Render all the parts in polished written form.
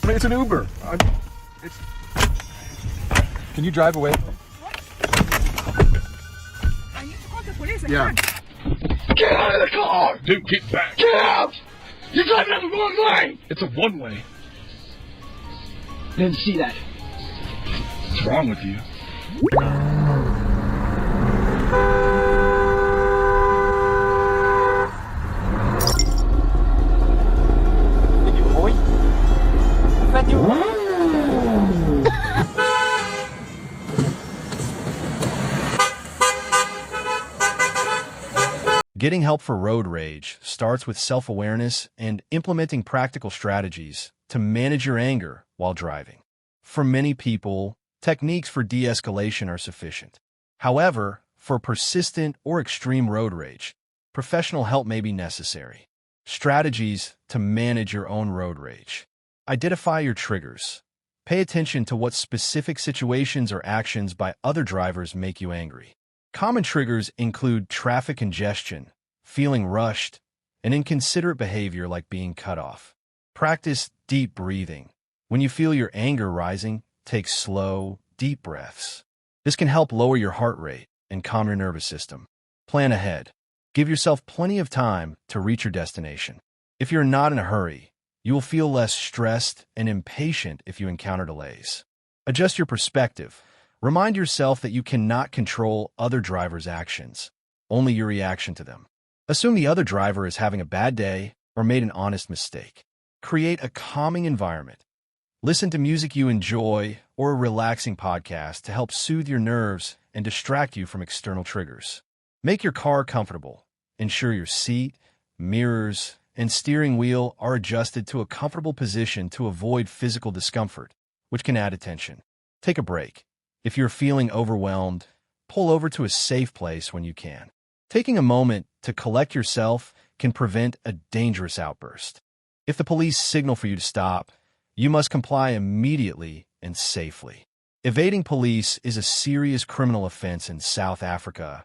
It's an Uber. It's. Can you drive away? I need to call the police. I Yeah. can't. Get out of the car! Dude, get back. Get out! You're driving on the wrong lane! It's a one-way. Didn't see that. What's wrong with you? Getting help for road rage starts with self-awareness and implementing practical strategies to manage your anger while driving. For many people, techniques for de-escalation are sufficient. However, for persistent or extreme road rage, professional help may be necessary. Strategies to manage your own road rage. Identify your triggers. Pay attention to what specific situations or actions by other drivers make you angry. Common triggers include traffic congestion, feeling rushed, and inconsiderate behavior like being cut off. Practice deep breathing. When you feel your anger rising, take slow, deep breaths. This can help lower your heart rate and calm your nervous system. Plan ahead. Give yourself plenty of time to reach your destination. If you're not in a hurry, you will feel less stressed and impatient if you encounter delays. Adjust your perspective. Remind yourself that you cannot control other drivers' actions, only your reaction to them. Assume the other driver is having a bad day or made an honest mistake. Create a calming environment. Listen to music you enjoy or a relaxing podcast to help soothe your nerves and distract you from external triggers. Make your car comfortable. Ensure your seat, mirrors, and steering wheel are adjusted to a comfortable position to avoid physical discomfort, which can add attention. Take a break. If you're feeling overwhelmed, pull over to a safe place when you can. Taking a moment to collect yourself can prevent a dangerous outburst. If the police signal for you to stop, you must comply immediately and safely. Evading police is a serious criminal offense in South Africa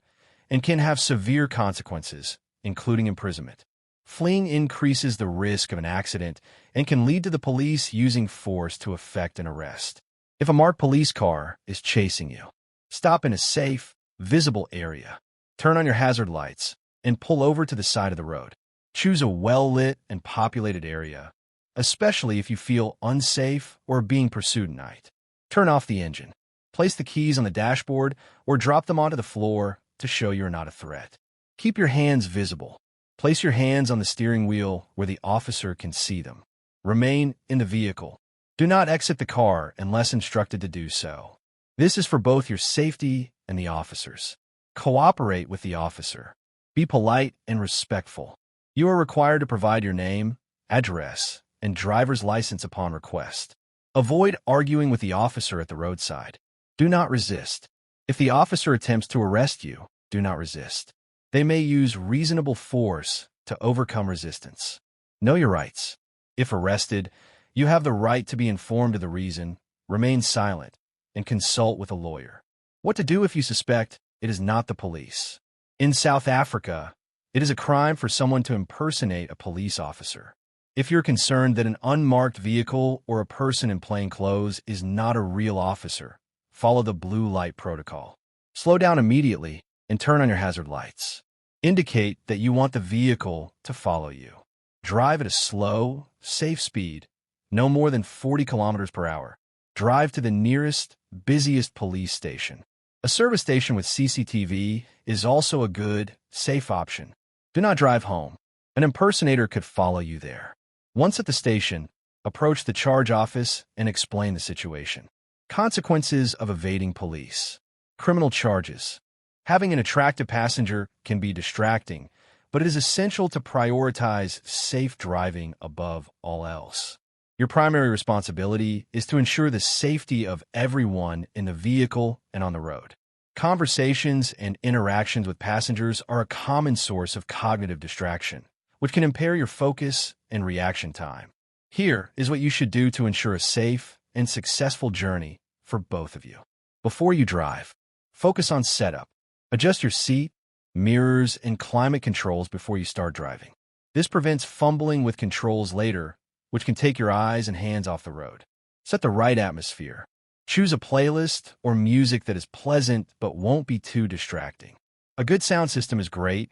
and can have severe consequences, including imprisonment. Fleeing increases the risk of an accident and can lead to the police using force to effect an arrest. If a marked police car is chasing you, stop in a safe, visible area. Turn on your hazard lights and pull over to the side of the road. Choose a well-lit and populated area, especially if you feel unsafe or are being pursued at night. Turn off the engine. Place the keys on the dashboard or drop them onto the floor to show you're not a threat. Keep your hands visible. Place your hands on the steering wheel where the officer can see them. Remain in the vehicle. Do not exit the car unless instructed to do so. This is for both your safety and the officer's. Cooperate with the officer. Be polite and respectful. You are required to provide your name, address, and driver's license upon request. Avoid arguing with the officer at the roadside. Do not resist. If the officer attempts to arrest you, do not resist. They may use reasonable force to overcome resistance. Know your rights. If arrested, you have the right to be informed of the reason, remain silent, and consult with a lawyer. What to do if you suspect it is not the police? In South Africa, it is a crime for someone to impersonate a police officer. If you're concerned that an unmarked vehicle or a person in plain clothes is not a real officer, follow the blue light protocol. Slow down immediately and turn on your hazard lights. Indicate that you want the vehicle to follow you. Drive at a slow, safe speed, no more than 40 kilometers per hour. Drive to the nearest, busiest police station. A service station with CCTV is also a good, safe option. Do not drive home. An impersonator could follow you there. Once at the station, approach the charge office and explain the situation. Consequences of evading police. Criminal charges. Having an attractive passenger can be distracting, but it is essential to prioritize safe driving above all else. Your primary responsibility is to ensure the safety of everyone in the vehicle and on the road. Conversations and interactions with passengers are a common source of cognitive distraction, which can impair your focus and reaction time. Here is what you should do to ensure a safe and successful journey for both of you. Before you drive, focus on setup. Adjust your seat, mirrors, and climate controls before you start driving. This prevents fumbling with controls later which can take your eyes and hands off the road. Set the right atmosphere. Choose a playlist or music that is pleasant but won't be too distracting. A good sound system is great,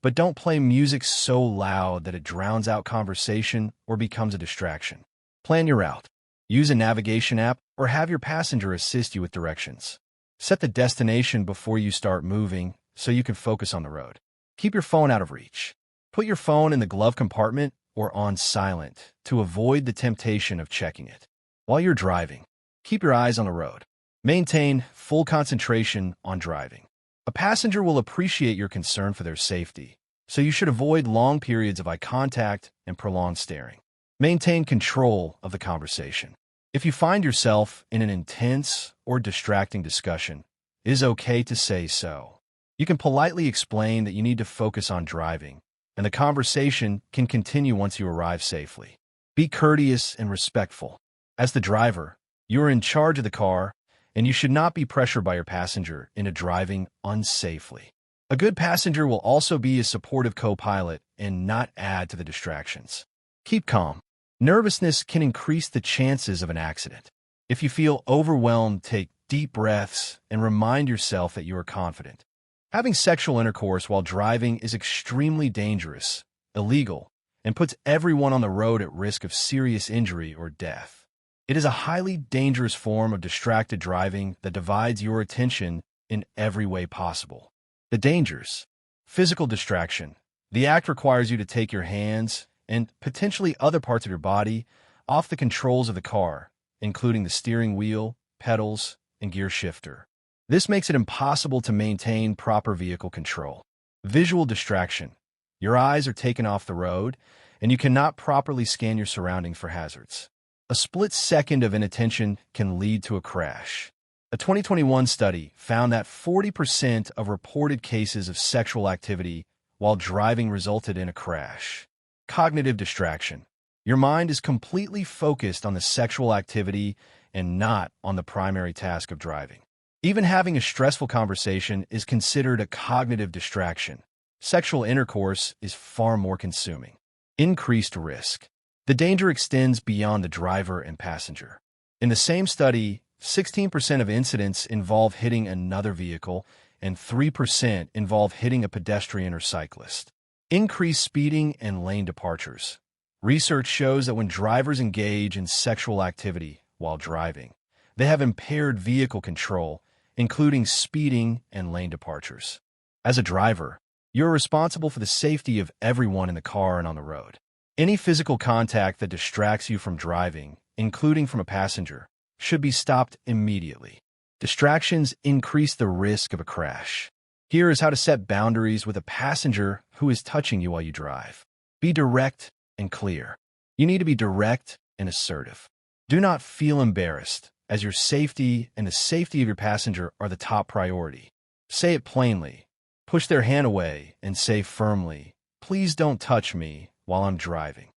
but don't play music so loud that it drowns out conversation or becomes a distraction. Plan your route. Use a navigation app or have your passenger assist you with directions. Set the destination before you start moving so you can focus on the road. Keep your phone out of reach. Put your phone in the glove compartment or on silent to avoid the temptation of checking it. While you're driving, keep your eyes on the road. Maintain full concentration on driving. A passenger will appreciate your concern for their safety, so you should avoid long periods of eye contact and prolonged staring. Maintain control of the conversation. If you find yourself in an intense or distracting discussion, it is okay to say so. You can politely explain that you need to focus on driving, and the conversation can continue once you arrive safely. Be courteous and respectful. As the driver, you are in charge of the car, and you should not be pressured by your passenger into driving unsafely. A good passenger will also be a supportive co-pilot and not add to the distractions. Keep calm. Nervousness can increase the chances of an accident. If you feel overwhelmed, take deep breaths and remind yourself that you are confident. Having sexual intercourse while driving is extremely dangerous, illegal, and puts everyone on the road at risk of serious injury or death. It is a highly dangerous form of distracted driving that divides your attention in every way possible. The dangers. Physical distraction. The act requires you to take your hands and potentially other parts of your body off the controls of the car, including the steering wheel, pedals, and gear shifter. This makes it impossible to maintain proper vehicle control. Visual distraction. Your eyes are taken off the road, and you cannot properly scan your surroundings for hazards. A split second of inattention can lead to a crash. A 2021 study found that 40% of reported cases of sexual activity while driving resulted in a crash. Cognitive distraction. Your mind is completely focused on the sexual activity and not on the primary task of driving. Even having a stressful conversation is considered a cognitive distraction. Sexual intercourse is far more consuming. Increased risk. The danger extends beyond the driver and passenger. In the same study, 16% of incidents involve hitting another vehicle and 3% involve hitting a pedestrian or cyclist. Increased speeding and lane departures. Research shows that when drivers engage in sexual activity while driving, they have impaired vehicle control, including speeding and lane departures. As a driver, you're responsible for the safety of everyone in the car and on the road. Any physical contact that distracts you from driving, including from a passenger, should be stopped immediately. Distractions increase the risk of a crash. Here is how to set boundaries with a passenger who is touching you while you drive. Be direct and clear. You need to be direct and assertive. Do not feel embarrassed, as your safety and the safety of your passenger are the top priority. Say it plainly. Push their hand away and say firmly, "Please don't touch me while I'm driving."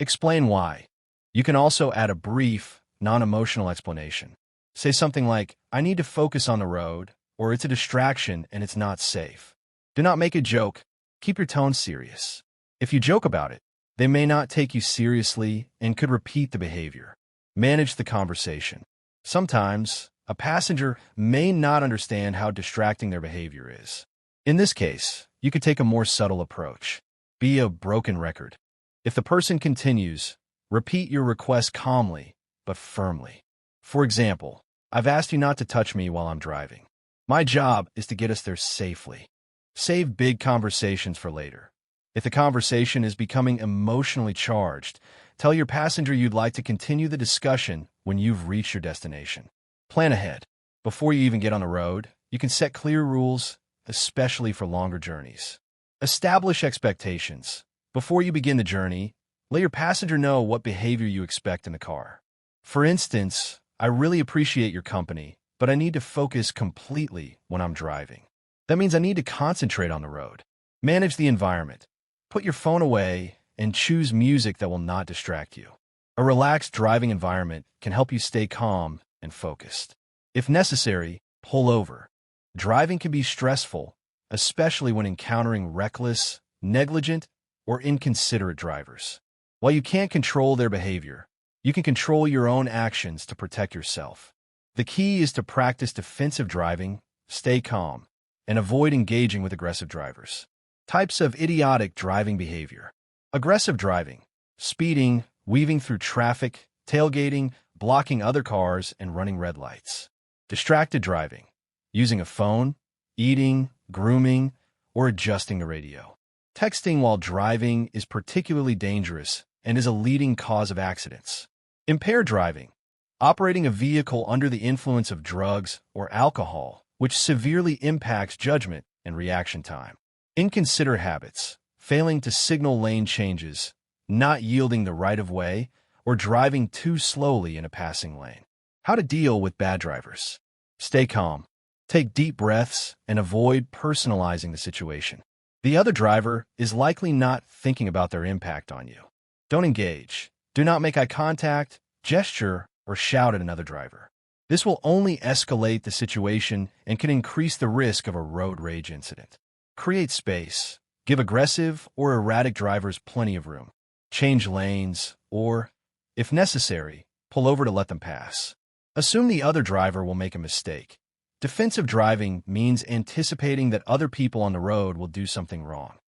Explain why. You can also add a brief, non-emotional explanation. Say something like, "I need to focus on the road," or "It's a distraction and it's not safe." Do not make a joke. Keep your tone serious. If you joke about it, they may not take you seriously and could repeat the behavior. Manage the conversation. Sometimes, a passenger may not understand how distracting their behavior is. In this case, you could take a more subtle approach. Be a broken record. If the person continues, repeat your request calmly but firmly. For example, "I've asked you not to touch me while I'm driving. My job is to get us there safely." Save big conversations for later. If the conversation is becoming emotionally charged, tell your passenger you'd like to continue the discussion when you've reached your destination. Plan ahead. Before you even get on the road, you can set clear rules, especially for longer journeys. Establish expectations. Before you begin the journey, let your passenger know what behavior you expect in the car. For instance, "I really appreciate your company, but I need to focus completely when I'm driving." That means I need to concentrate on the road. Manage the environment. Put your phone away and choose music that will not distract you. A relaxed driving environment can help you stay calm and focused. If necessary, pull over. Driving can be stressful, especially when encountering reckless, negligent, or inconsiderate drivers. While you can't control their behavior, you can control your own actions to protect yourself. The key is to practice defensive driving, stay calm, and avoid engaging with aggressive drivers. Types of idiotic driving behavior. Aggressive driving, speeding, weaving through traffic, tailgating, blocking other cars, and running red lights. Distracted driving, using a phone, eating, grooming, or adjusting the radio. Texting while driving is particularly dangerous and is a leading cause of accidents. Impaired driving, operating a vehicle under the influence of drugs or alcohol, which severely impacts judgment and reaction time. Inconsiderate habits, failing to signal lane changes, not yielding the right-of-way, or driving too slowly in a passing lane. How to deal with bad drivers. Stay calm. Take deep breaths and avoid personalizing the situation. The other driver is likely not thinking about their impact on you. Don't engage. Do not make eye contact, gesture, or shout at another driver. This will only escalate the situation and can increase the risk of a road rage incident. Create space. Give aggressive or erratic drivers plenty of room. Change lanes, or, if necessary, pull over to let them pass. Assume the other driver will make a mistake. Defensive driving means anticipating that other people on the road will do something wrong.